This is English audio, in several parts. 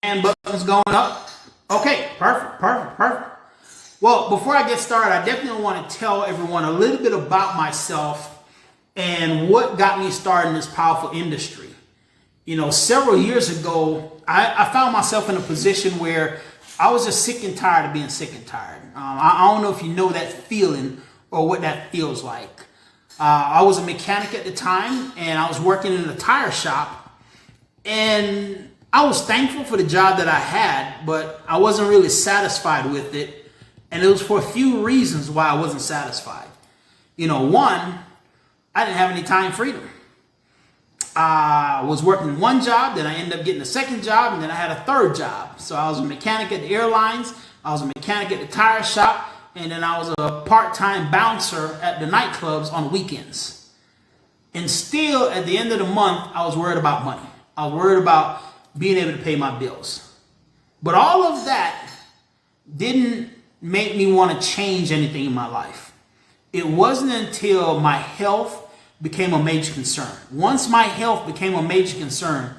hand buttons going up. Okay, perfect. Well, before I get started, I definitely want to tell everyone a little bit about myself and what got me started in this powerful industry. You know, several years ago, I found myself in a position where I was just sick and tired of being sick and tired. I don't know if you know that feeling or what that feels like. I was a mechanic at the time, and I was working in a tire shop, and I was thankful for the job that I had, but I wasn't really satisfied with it. And it was for a few reasons why I wasn't satisfied. You know, one, I didn't have any time freedom. I was working one job, then I ended up getting a second job, and then I had a third job. So I was a mechanic at the airlines, I was a mechanic at the tire shop, and then I was a part-time bouncer at the nightclubs on weekends. And still, at the end of the month, I was worried about money. I was worried about being able to pay my bills. But all of that didn't make me want to change anything in my life. It wasn't until my health became a major concern. Once my health became a major concern,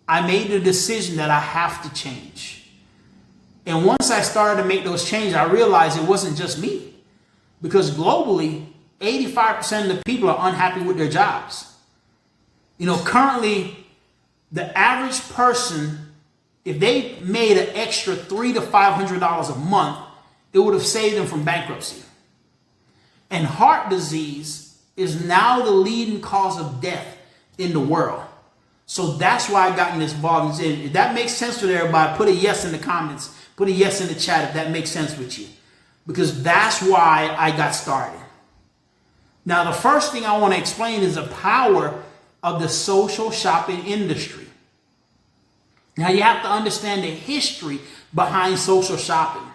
I made the decision that I have to change. And once I started to make those changes, I realized it wasn't just me. Because globally, 85% of the people are unhappy with their jobs. You know, currently, the average person, if they made an extra $300 to $500 a month, it would have saved them from bankruptcy. And heart disease is now the leading cause of death in the world. So that's why I got involved. If that makes sense with everybody, put a yes in the comments. Put a yes in the chat if that makes sense with you. Because that's why I got started. Now, the first thing I want to explain is the power of the social shopping industry. Now, you have to understand the history behind social shopping.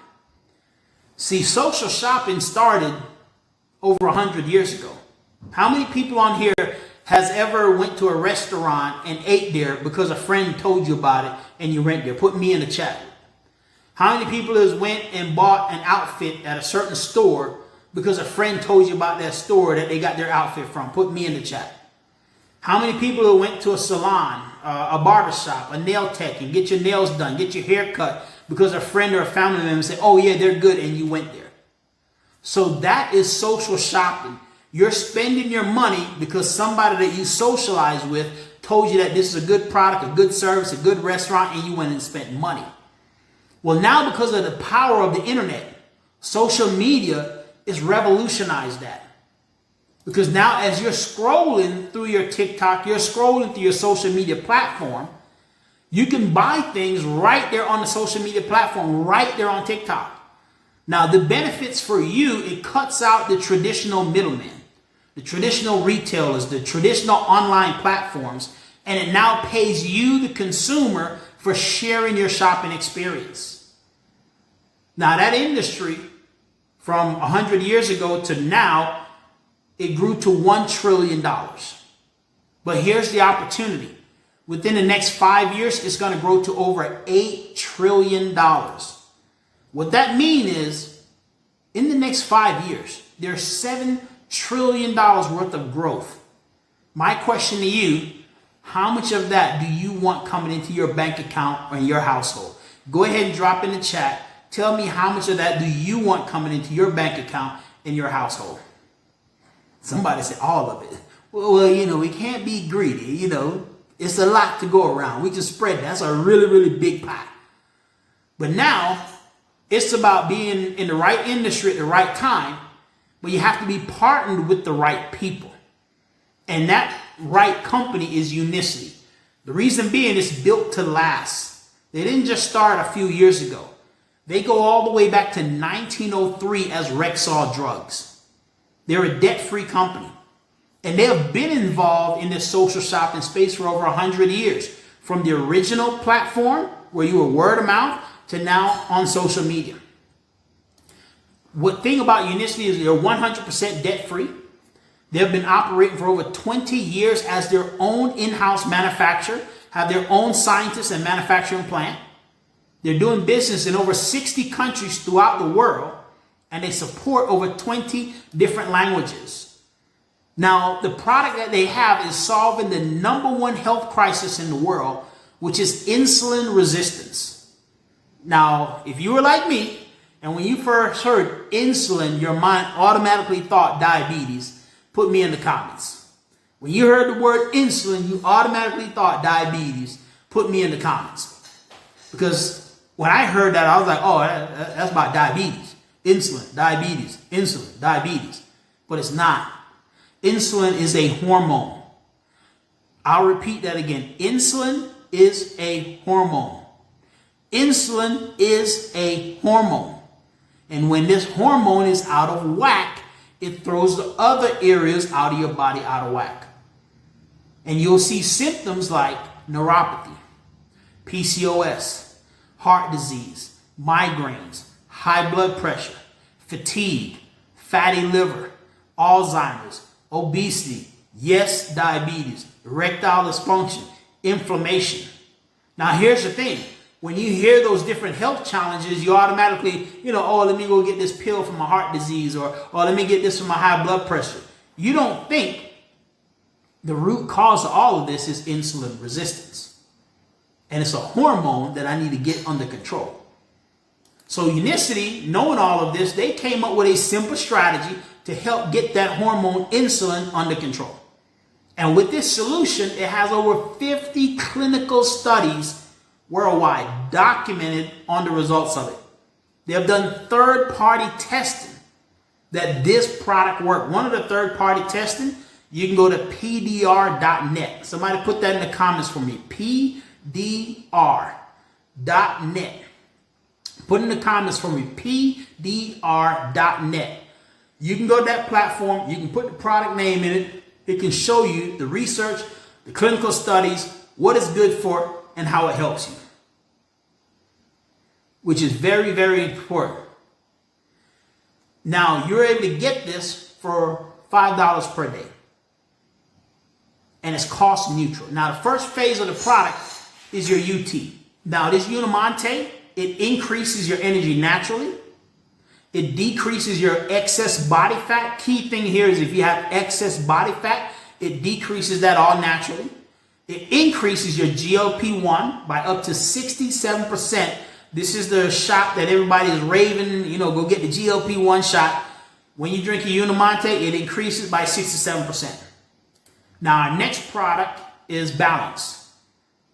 See, social shopping started over 100 years ago. How many people on here has ever went to a restaurant and ate there because a friend told you about it and you went there? Put me in the chat. How many people has went and bought an outfit at a certain store because a friend told you about that store that they got their outfit from? Put me in the chat. How many people who went to a salon, a barber shop, a nail tech, and get your nails done, get your hair cut because a friend or a family member said, oh yeah, they're good, and you went there? So that is social shopping. You're spending your money because somebody that you socialize with told you that this is a good product, a good service, a good restaurant, and you went and spent money. Well, now because of the power of the internet, social media has revolutionized that. Because now as you're scrolling through your TikTok, you're scrolling through your social media platform, you can buy things right there on the social media platform, right there on TikTok. Now, the benefits for you, it cuts out the traditional middlemen, the traditional retailers, the traditional online platforms, and it now pays you, the consumer, for sharing your shopping experience. Now, that industry, from 100 years ago to now, it grew to $1 trillion. But here's the opportunity. Within the next 5 years, it's going to grow to over $8 trillion. What that means is, in the next 5 years, there's $7 trillion worth of growth. My question to you, how much of that do you want coming into your bank account or in your household? Go ahead and drop in the chat. Tell me how much of that do you want coming into your bank account in your household? Somebody said all of it. Well, you know, we can't be greedy. You know, it's a lot to go around. We can spread that. That's a really, really big pie. But now, it's about being in the right industry at the right time, but you have to be partnered with the right people. And that right company is Unicity. The reason being, it's built to last. They didn't just start a few years ago. They go all the way back to 1903 as Rexall Drugs. They're a debt-free company. And they have been involved in this social shopping space for over 100 years. From the original platform, where you were word of mouth, to now on social media. What thing about Unicity is they're 100% debt-free. They've been operating for over 20 years as their own in-house manufacturer, have their own scientists and manufacturing plant. They're doing business in over 60 countries throughout the world, and they support over 20 different languages. Now, the product that they have is solving the #1 health crisis in the world, which is insulin resistance. Now, if you were like me, and when you first heard insulin, your mind automatically thought diabetes, put me in the comments. When you heard the word insulin, you automatically thought diabetes, put me in the comments. Because when I heard that, I was like, oh, that's about diabetes. Insulin, diabetes. But it's not. Insulin is a hormone. I'll repeat that again. Insulin is a hormone. Insulin is a hormone. And when this hormone is out of whack, it throws the other areas out of your body out of whack. And you'll see symptoms like neuropathy, PCOS, heart disease, migraines, high blood pressure, fatigue, fatty liver, Alzheimer's, obesity, yes, diabetes, erectile dysfunction, inflammation. Now, here's the thing. When you hear those different health challenges, you automatically, oh, let me go get this pill for my heart disease, or let me get this for my high blood pressure. You don't think the root cause of all of this is insulin resistance. And it's a hormone that I need to get under control. So Unicity, knowing all of this, they came up with a simple strategy to help get that hormone insulin under control. And with this solution, it has over 50 clinical studies worldwide documented on the results of it. They have done third-party testing that this product worked. One of the third-party testing, you can go to pdr.net. Somebody put that in the comments for me. pdr.net. Put in the comments for me. pdr.net. You can go to that platform. You can put the product name in it. It can show you the research, the clinical studies, what it's good for, and how it helps you, which is very, very important. Now, you're able to get this for $5 per day, and it's cost neutral. Now, the first phase of the product is your UT. Now, this Unimonte, it increases your energy naturally. It decreases your excess body fat. Key thing here is if you have excess body fat, it decreases that all naturally. It increases your GLP-1 by up to 67%. This is the shot that everybody is raving, go get the GLP-1 shot. When you drink a Unimonte, it increases by 67%. Now, our next product is Balance.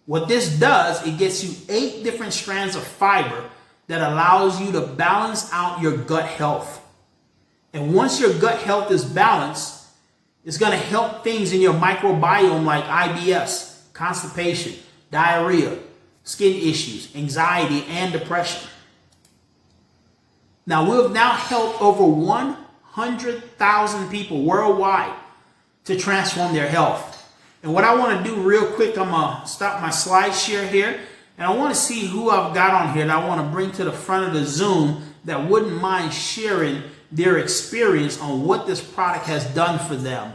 What this does, it gets you 8 different strands of fiber that allows you to balance out your gut health. And once your gut health is balanced, it's going to help things in your microbiome like IBS, constipation, diarrhea, skin issues, anxiety, and depression. Now, we've now helped over 100,000 people worldwide to transform their health. And what I want to do real quick, I'm going to stop my slide share here. And I want to see who I've got on here that I want to bring to the front of the Zoom that wouldn't mind sharing their experience on what this product has done for them.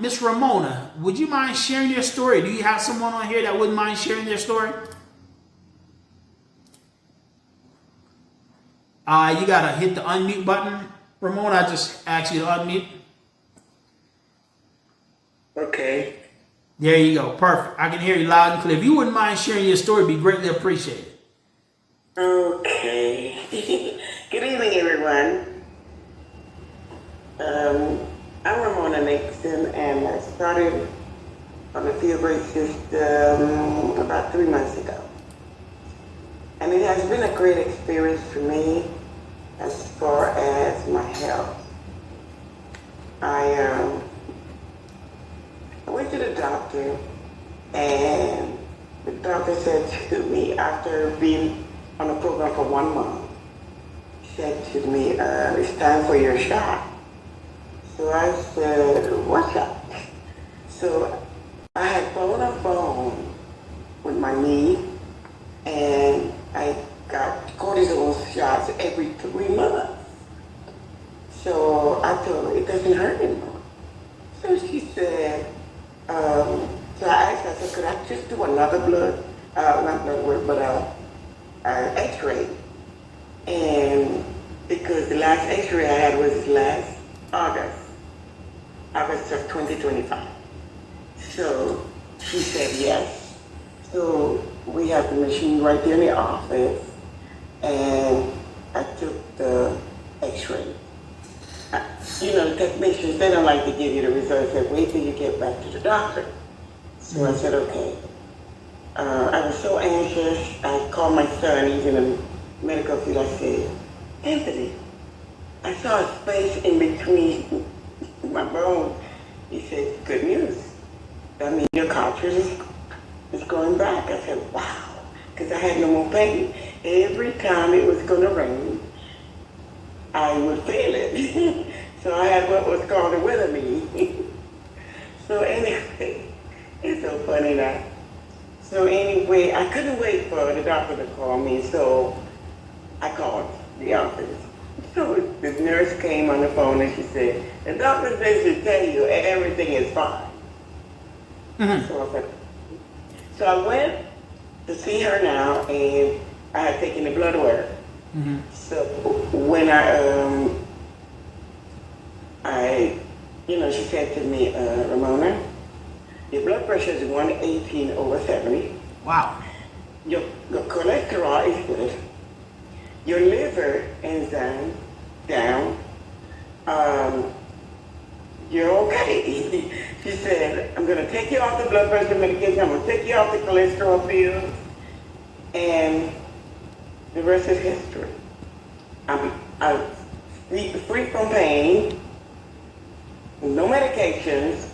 Miss Ramona, would you mind sharing your story? Do you have someone on here that wouldn't mind sharing their story? You got to hit the unmute button. Ramona, I just asked you to unmute. Okay. There you go. Perfect. I can hear you loud and clear. If you wouldn't mind sharing your story, it'd be greatly appreciated. Okay. Good evening, everyone. I'm Ramona Nixon, and I started on the Fieldbreak system about 3 months ago. And it has been a great experience for me as far as my health. I went to the doctor, and the doctor said to me, after being on the program for 1 month, said to me, it's time for your shot. So I said, what shot? So I had fallen a bone with my knee, and I got cortisone shots every 3 months. So I told her, it doesn't hurt anymore. So she said, so I asked her, I said, could I just do another blood, not blood work, but x-ray? And because the last x-ray I had was last August of 2025. So she said yes. So we have the machine right there in the office, and I took the x-ray. The technicians, they don't like to give you the results. They wait till you get back to the doctor. So I said, okay. I was so anxious. I called my son, he's in the medical field. I said, Anthony, I saw a space in between my bones. He said, good news. That means your cartridge is going back. I said, wow, because I had no more pain. Every time it was going to rain, I would feel it. So I had what was called a weather me. So anyway, it's so funny now. So anyway, I couldn't wait for the doctor to call me, so I called the office. So the nurse came on the phone and she said, the doctor says to tell you everything is fine. Mm-hmm. So I went to see her now, and I had taken the blood work. Mm-hmm. So when she said to me, Ramona, your blood pressure is 118/70. Wow. Your cholesterol is good. Your liver enzyme down. You're okay. She said, I'm going to take you off the blood pressure medication. I'm going to take you off the cholesterol pills. And the rest is history. I'm free from pain, no medications,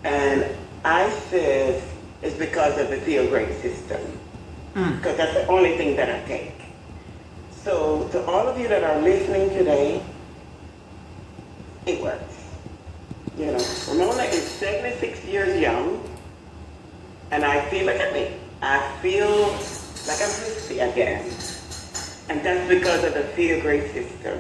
and I said it's because of the Feel Great system. Because that's the only thing that I take. So to all of you that are listening today, it works. Ramona is 76 years young, and I feel, look at me, I feel like I'm 50 again. And that's because of the Feel Great system.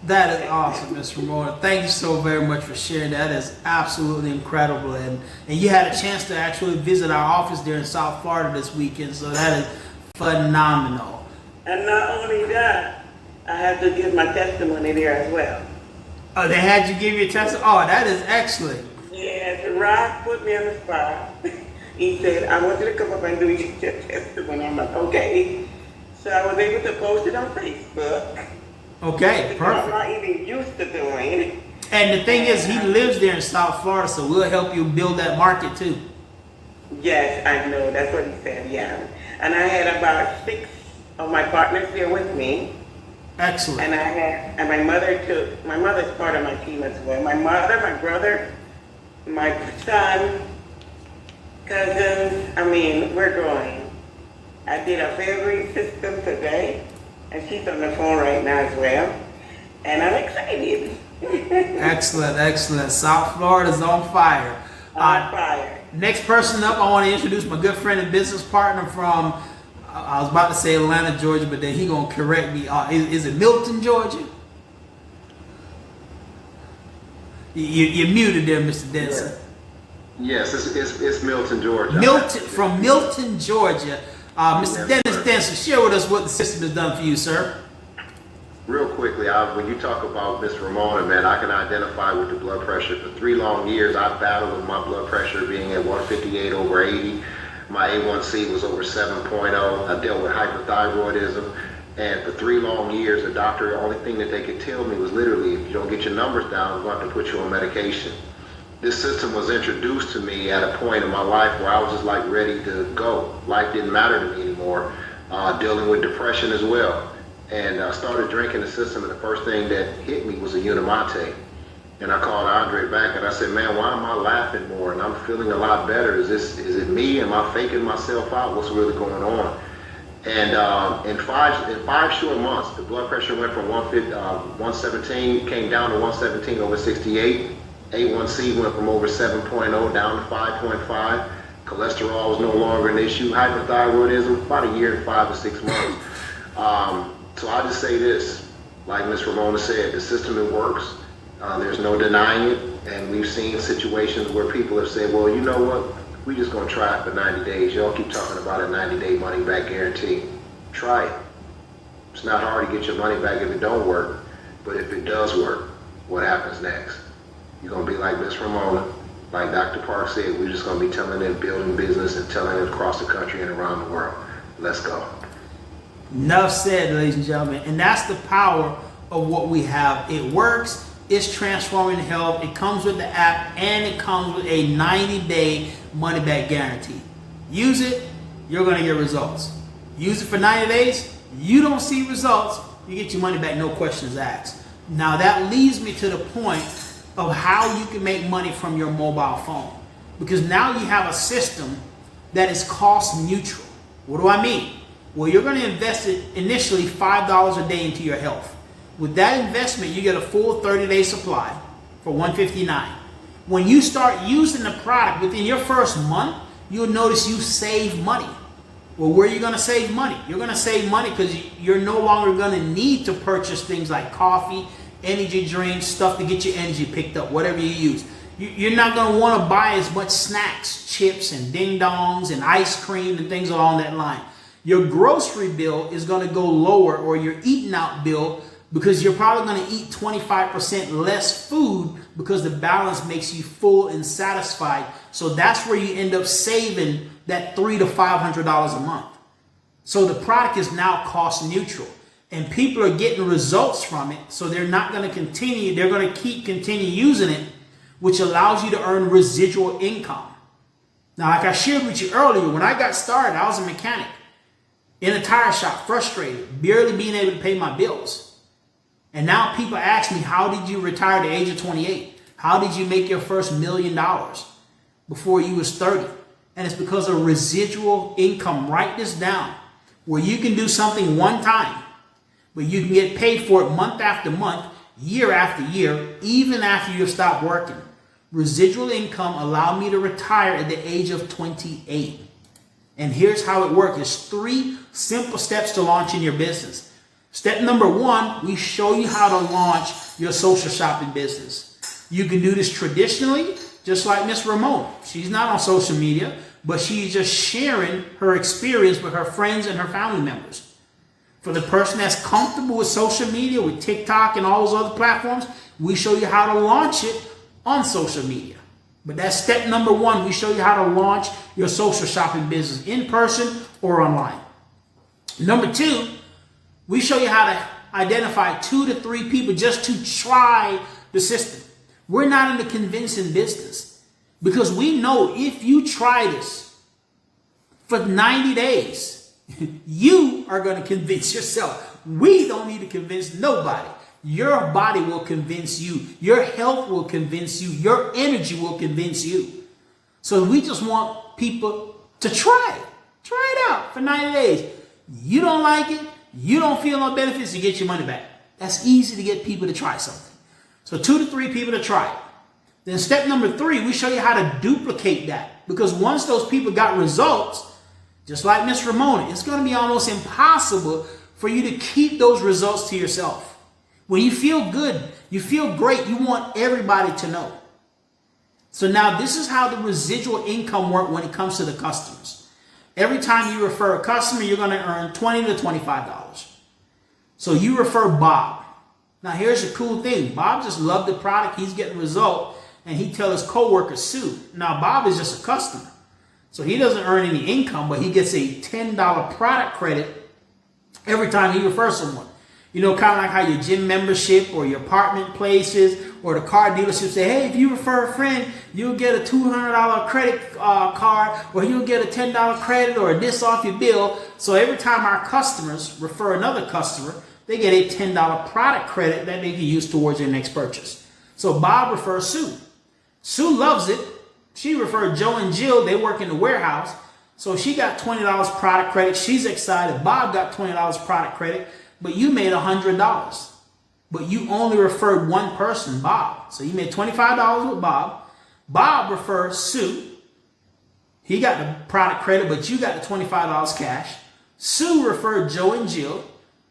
That is awesome, Ms. Ramona. Thank you so very much for sharing. That is absolutely incredible. And you had a chance to actually visit our office there in South Florida this weekend, so that is phenomenal. And not only that, I have to give my testimony there as well. Oh, they had you give your testimony? Oh, that is excellent. Yes, Rob put me on the spot. He said, I want you to come up and do your testimony. I'm like, okay. So I was able to post it on Facebook. Okay, perfect. I'm not even used to doing it. And the thing is, he lives there in South Florida, so we'll help you build that market too. Yes, I know. That's what he said, yeah. And I had about 6 of my partners there with me. Excellent. And my mother's part of my team as well. My mother, my brother, my son, cousins, we're growing. I did a favorite system today, and she's on the phone right now as well. And I'm excited. Excellent, excellent. South Florida's on fire. On fire. Next person up, I want to introduce my good friend and business partner from, I was about to say Atlanta, Georgia, but then he going to correct me. Is it Milton, Georgia? You're muted there, Mr. Denson. Yes, it's Milton, Georgia. From Milton, Georgia. Mr. Dennis Denson, share with us what the system has done for you, sir. Real quickly, when you talk about Miss Ramona, man, I can identify with the blood pressure. For 3 long years, I battled with my blood pressure being at 158/80. My A1C was over 7.0. I dealt with hyperthyroidism. And for 3 long years, the only thing that they could tell me was literally, if you don't get your numbers down, we're going to put you on medication. This system was introduced to me at a point in my life where I was just like ready to go. Life didn't matter to me anymore. Dealing with depression as well. And I started drinking the system, and the first thing that hit me was a Unimate. And I called Andre back and I said, man, why am I laughing more? And I'm feeling a lot better. Is it me? Am I faking myself out? What's really going on? And in five short months, the blood pressure went from 117, came down to 117/68. A1C went from over 7.0 down to 5.5. Cholesterol was no longer an issue. Hyperthyroidism, about a year and 5 or 6 months. So I just say this, like Ms. Ramona said, the system, it works. There's no denying it. And we've seen situations where people have said, well, you know what? We just gonna try it for 90 days. Y'all keep talking about a 90-day money back guarantee. Try it. It's not hard to get your money back if it don't work. But if it does work, what happens next? You're gonna be like Miss Ramona, Like Dr. Park said, we're just going to be telling it, building business and telling it across the country and around the world. Let's go. Enough said, ladies and gentlemen. And that's the power of what we have. It works. It's transforming health. It comes with the app, and it comes with a 90-day money-back guarantee. Use it, you're going to get results. Use it for 90 days, you don't see results, you get your money back, no questions asked. Now that leads me to the point of how you can make money from your mobile phone. Because now you have a system that is cost neutral. What do I mean? Well, you're going to invest it initially $5 a day into your health. With that investment, you get a full 30-day supply for $159. When you start using the product within your first month, you'll notice you save money. Well, where are you going to save money? You're going to save money because you're no longer going to need to purchase things like coffee, energy drinks, stuff to get your energy picked up, whatever you use. You're not going to want to buy as much snacks, chips, and ding-dongs, and ice cream, and things along that line. Your grocery bill is going to go lower, or your eating out bill, because you're probably going to eat 25% less food because the balance makes you full and satisfied. So that's where you end up saving that $300 to $500 a month. So the product is now cost neutral, and people are getting results from it. So they're not going to continue. They're going to continue using it, which allows you to earn residual income. Now, like I shared with you earlier, when I got started, I was a mechanic in a tire shop, frustrated, barely being able to pay my bills. And now people ask me, how did you retire at the age of 28? How did you make your first $1 million before you was 30? And it's because of residual income. Write this down, where you can do something one time, but you can get paid for it month after month, year after year, even after you stop working. Residual income allowed me to retire at the age of 28. And here's how it works. It's 3 simple steps to launching your business. Step number 1, we show you how to launch your social shopping business. You can do this traditionally, just like Miss Ramona. She's not on social media, but she's just sharing her experience with her friends and her family members. For the person that's comfortable with social media, with TikTok and all those other platforms, we show you how to launch it on social media. But that's step number 1. We show you how to launch your social shopping business in person or online. Number 2, we show you how to identify 2 to 3 people just to try the system. We're not in the convincing business, because we know if you try this for 90 days, you are going to convince yourself. We don't need to convince nobody. Your body will convince you. Your health will convince you. Your energy will convince you. So we just want people to try it. Try it out for 90 days. You don't like it, you don't feel no benefits, you get your money back. That's easy to get people to try something. So 2 to 3 people to try it. Then step number 3, we show you how to duplicate that. Because once those people got results, just like Miss Ramona, it's going to be almost impossible for you to keep those results to yourself. When you feel good, you feel great, you want everybody to know. So now this is how the residual income works when it comes to the customers. Every time you refer a customer, you're going to earn $20 to $25. So you refer Bob. Now here's the cool thing. Bob just loved the product. He's getting result. And he tells his coworker, Sue. Now Bob is just a customer. So he doesn't earn any income, but he gets a $10 product credit every time he refers someone. You know, kind of like how your gym membership or your apartment places or the car dealership say, hey, if you refer a friend, you'll get a $200 credit card, or you'll get a $10 credit or this off your bill. So every time our customers refer another customer, they get a $10 product credit that they can use towards their next purchase. So Bob refers Sue. Sue loves it. She referred Joe and Jill. They work in the warehouse. So she got $20 product credit. She's excited. Bob got $20 product credit. But you made $100, but you only referred one person, Bob. So you made $25 with Bob. Bob referred Sue. He got the product credit, but you got the $25 cash. Sue referred Joe and Jill.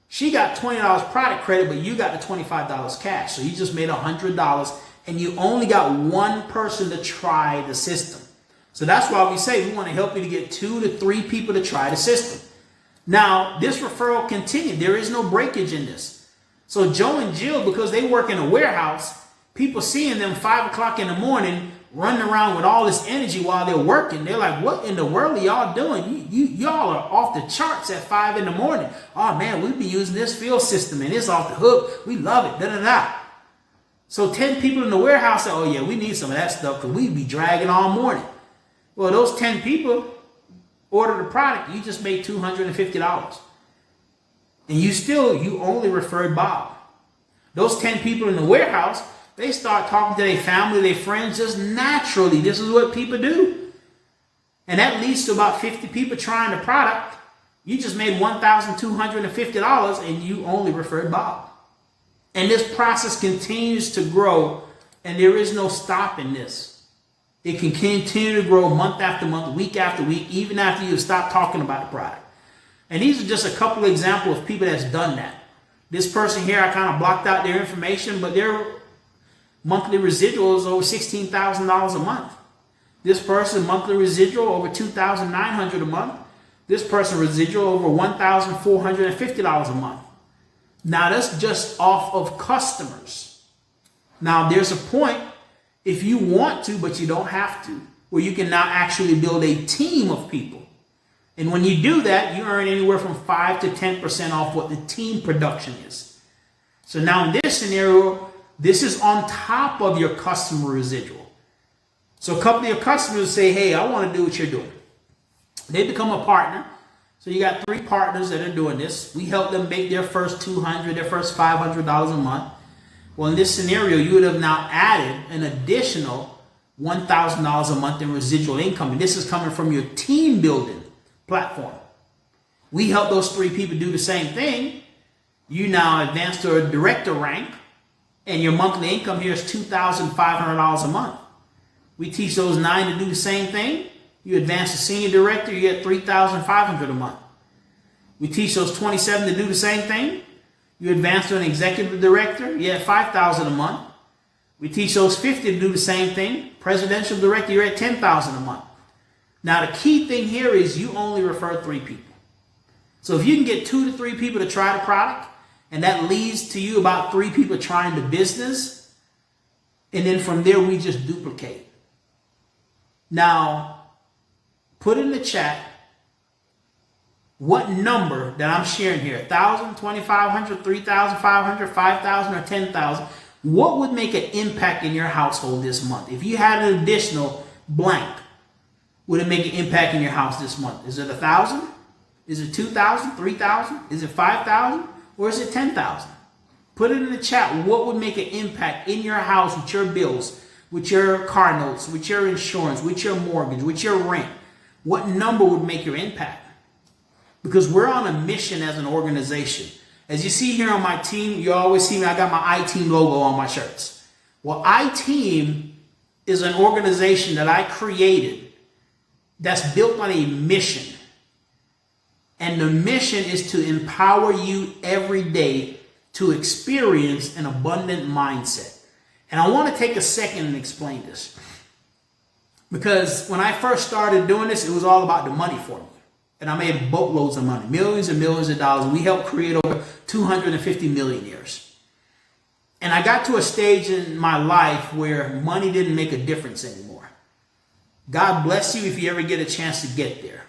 She got $20 product credit, but you got the $25 cash. So you just made $100, and you only got one person to try the system. So that's why we say we want to help you to get 2 to 3 people to try the system. Now, this referral continued. There is no breakage in this. So Joe and Jill, because they work in a warehouse, people seeing them 5 o'clock in the morning running around with all this energy while they're working. They're like, what in the world are y'all doing? Y'all are off the charts at 5 in the morning. Oh man, we be using this field system and it's off the hook. We love it. Da da da. So 10 people in the warehouse say, oh yeah, we need some of that stuff because we be dragging all morning. Well, those 10 people ordered the product. You just made $250. And you only referred Bob. Those 10 people in the warehouse, they start talking to their family, their friends, just naturally. This is what people do. And that leads to about 50 people trying the product. You just made $1,250 and you only referred Bob. And this process continues to grow, and there is no stopping this. It can continue to grow month after month, week after week, even after you stop talking about the product. And these are just a couple of examples of people that's done that. This person here, I kind of blocked out their information, but their monthly residual is over $16,000 a month. This person, monthly residual over $2,900 a month. This person, residual over $1,450 a month. Now, that's just off of customers. Now, there's a point, if you want to, but you don't have to, where you can now actually build a team of people. And when you do that, you earn anywhere from 5 to 10% off what the team production is. So now in this scenario, this is on top of your customer residual. So a couple of your customers say, hey, I want to do what you're doing. They become a partner. So you got 3 partners that are doing this. We help them make their first $200, their first $500 a month. Well, in this scenario, you would have now added an additional $1,000 a month in residual income. And this is coming from your team building platform. We help those 3 people do the same thing. You now advance to a director rank, and your monthly income here is $2,500 a month. We teach those 9 to do the same thing. You advance to senior director, you get $3,500 a month. We teach those 27 to do the same thing. You advance to an executive director, you get $5,000 a month. We teach those 50 to do the same thing. Presidential director, you're at $10,000 a month. Now, the key thing here is you only refer 3 people. So if you can get 2 to 3 people to try the product, and that leads to you about 3 people trying the business, and then from there we just duplicate. Now, put in the chat what number that I'm sharing here, 1,000, 2,500, 3,500, 5,000, or 10,000, what would make an impact in your household this month? If you had an additional blank, would it make an impact in your house this month? Is it 1,000? Is it 2,000, 3,000? Is it 5,000? Or is it 10,000? Put it in the chat. What would make an impact in your house with your bills, with your car notes, with your insurance, with your mortgage, with your rent? What number would make your impact? Because we're on a mission as an organization. As you see here on my team, you always see me, I got my iTeam logo on my shirts. Well, iTeam is an organization that I created that's built on a mission. And the mission is to empower you every day to experience an abundant mindset. And I want to take a second and explain this. Because when I first started doing this, it was all about the money for me. And I made boatloads of money, millions and millions of dollars. And we helped create over 250 millionaires. And I got to a stage in my life where money didn't make a difference anymore. God bless you if you ever get a chance to get there.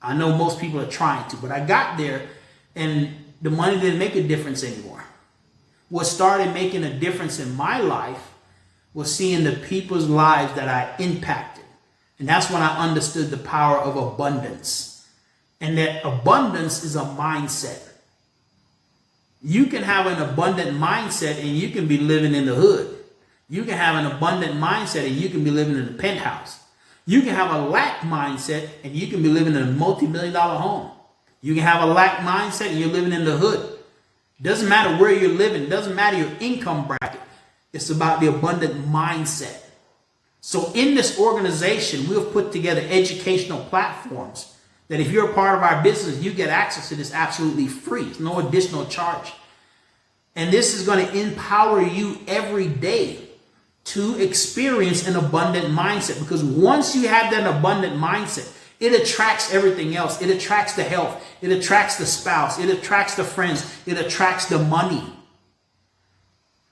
I know most people are trying to, but I got there and the money didn't make a difference anymore. What started making a difference in my life was seeing the people's lives that I impacted. And that's when I understood the power of abundance. And that abundance is a mindset. You can have an abundant mindset and you can be living in the hood. You can have an abundant mindset and you can be living in the penthouse. You can have a lack mindset and you can be living in a multi-million-dollar home. You can have a lack mindset and you're living in the hood. It doesn't matter where you're living. It doesn't matter your income bracket. It's about the abundant mindset. So in this organization, we've put together educational platforms that if you're a part of our business, you get access to this absolutely free. It's no additional charge. And this is going to empower you every day to experience an abundant mindset. Because once you have that abundant mindset, it attracts everything else. It attracts the health. It attracts the spouse. It attracts the friends. It attracts the money.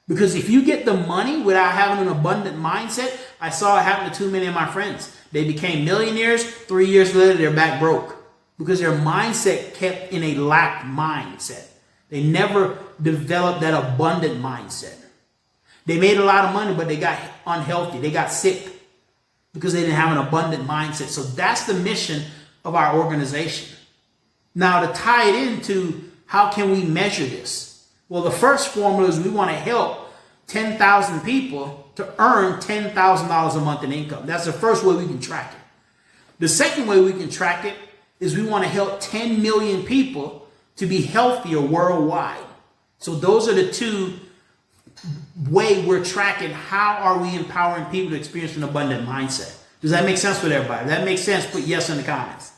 Because if you get the money without having an abundant mindset, I saw it happen to too many of my friends. They became millionaires. 3 years later, they're back broke because their mindset kept in a lack mindset. They never developed that abundant mindset. They made a lot of money, but they got unhealthy. They got sick because they didn't have an abundant mindset. So that's the mission of our organization. Now, to tie it into how can we measure this? Well, the first formula is we want to help 10,000 people to earn $10,000 a month in income. That's the first way we can track it. The second way we can track it is we want to help 10 million people to be healthier worldwide. So those are the two ways we're tracking how are we empowering people to experience an abundant mindset. Does that make sense with everybody? If that makes sense, put yes in the comments.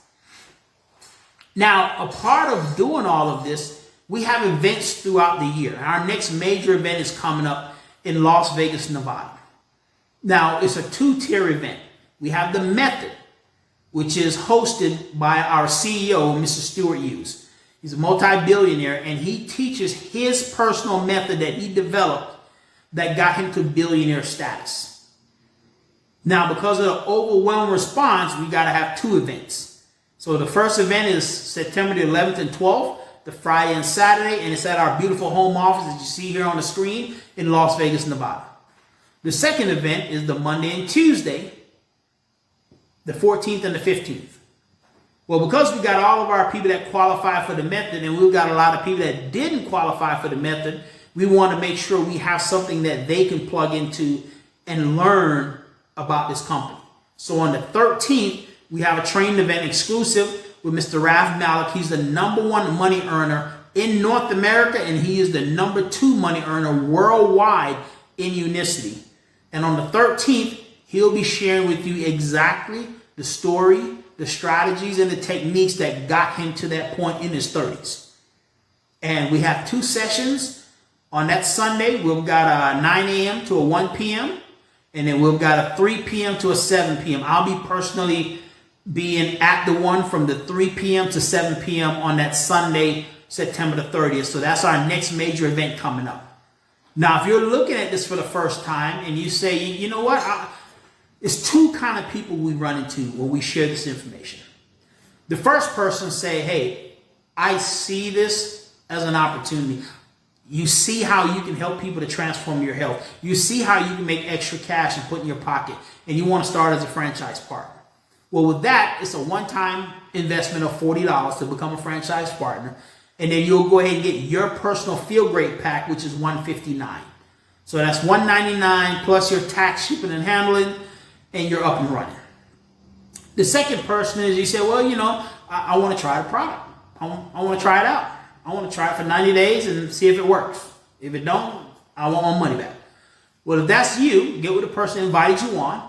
Now, a part of doing all of this, we have events throughout the year. Our next major event is coming up in Las Vegas, Nevada. Now, it's a 2-tier event. We have the Method, which is hosted by our CEO, Mr. Stuart Hughes. He's a multi-billionaire, and he teaches his personal method that he developed that got him to billionaire status. Now, because of the overwhelming response, we got to have 2 events. So the first event is September the 11th and 12th, the Friday and Saturday, and it's at our beautiful home office that you see here on the screen in Las Vegas, Nevada. The second event is the Monday and Tuesday, the 14th and the 15th. Well, because we got all of our people that qualify for the method and we've got a lot of people that didn't qualify for the method, we want to make sure we have something that they can plug into and learn about this company. So on the 13th, we have a training event exclusive with Mr. Raf Malik. He's the #1 money earner in North America, and he is the #2 money earner worldwide in Unicity. And on the 13th, he'll be sharing with you exactly the story, the strategies, and the techniques that got him to that point in his 30s. And we have 2 sessions. On that Sunday, we've got a 9 a.m. to a 1 p.m. And then we've got a 3 p.m. to a 7 p.m. I'll be personally being at the one from the 3 p.m. to 7 p.m. on that Sunday, September the 30th. So that's our next major event coming up. Now, if you're looking at this for the first time and you say, you know what, it's 2 kind of people we run into when we share this information. The first person say, hey, I see this as an opportunity. You see how you can help people to transform your health. You see how you can make extra cash and put in your pocket, and you want to start as a franchise partner. Well, with that, it's a one-time investment of $40 to become a franchise partner. And then you'll go ahead and get your personal Feel Great pack, which is $159. So that's $199 plus your tax, shipping, and handling, and you're up and running. The second person is you say, well, you know, I want to try the product. I want to try it out. I want to try it for 90 days and see if it works. If it don't, I want my money back. Well, if that's you, get with the person who invited you on.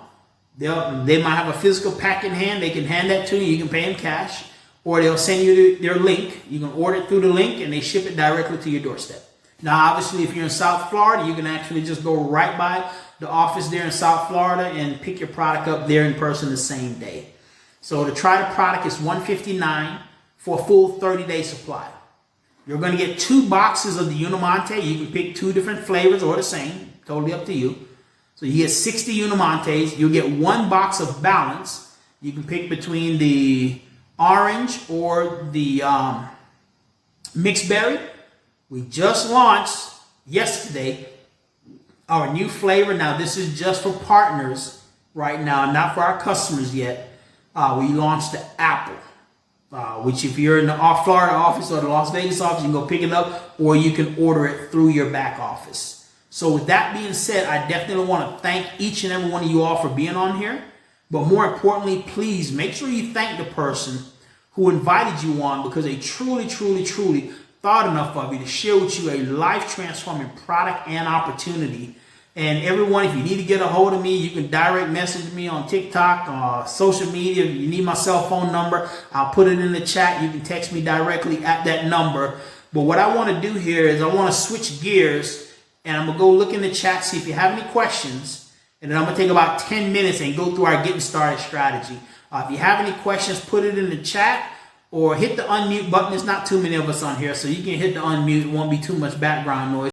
They might have a physical pack in hand. They can hand that to you. You can pay them cash. Or they'll send you their link. You can order it through the link and they ship it directly to your doorstep. Now, obviously, if you're in South Florida, you can actually just go right by the office there in South Florida and pick your product up there in person the same day. So to try the product is $159 for a full 30-day supply. You're going to get 2 boxes of the Unimonte. You can pick 2 different flavors or the same. Totally up to you. So you get 60 Unimontes. You'll get 1 box of Balance. You can pick between the orange or the mixed berry. We just launched yesterday our new flavor. Now, this is just for partners right now, not for our customers yet. We launched the apple, which if you're in the Florida office or the Las Vegas office, you can go pick it up, or you can order it through your back office. So with that being said, I definitely want to thank each and every one of you all for being on here. But more importantly, please make sure you thank the person who invited you on, because they truly, truly, truly thought enough of you to share with you a life-transforming product and opportunity. And everyone, if you need to get a hold of me, you can direct message me on TikTok, social media. If you need my cell phone number, I'll put it in the chat. You can text me directly at that number. But what I want to do here is I want to switch gears, and I'm going to go look in the chat, see if you have any questions. And then I'm going to take about 10 minutes and go through our getting started strategy. If you have any questions, put it in the chat or hit the unmute button. There's not too many of us on here, so you can hit the unmute. It won't be too much background noise.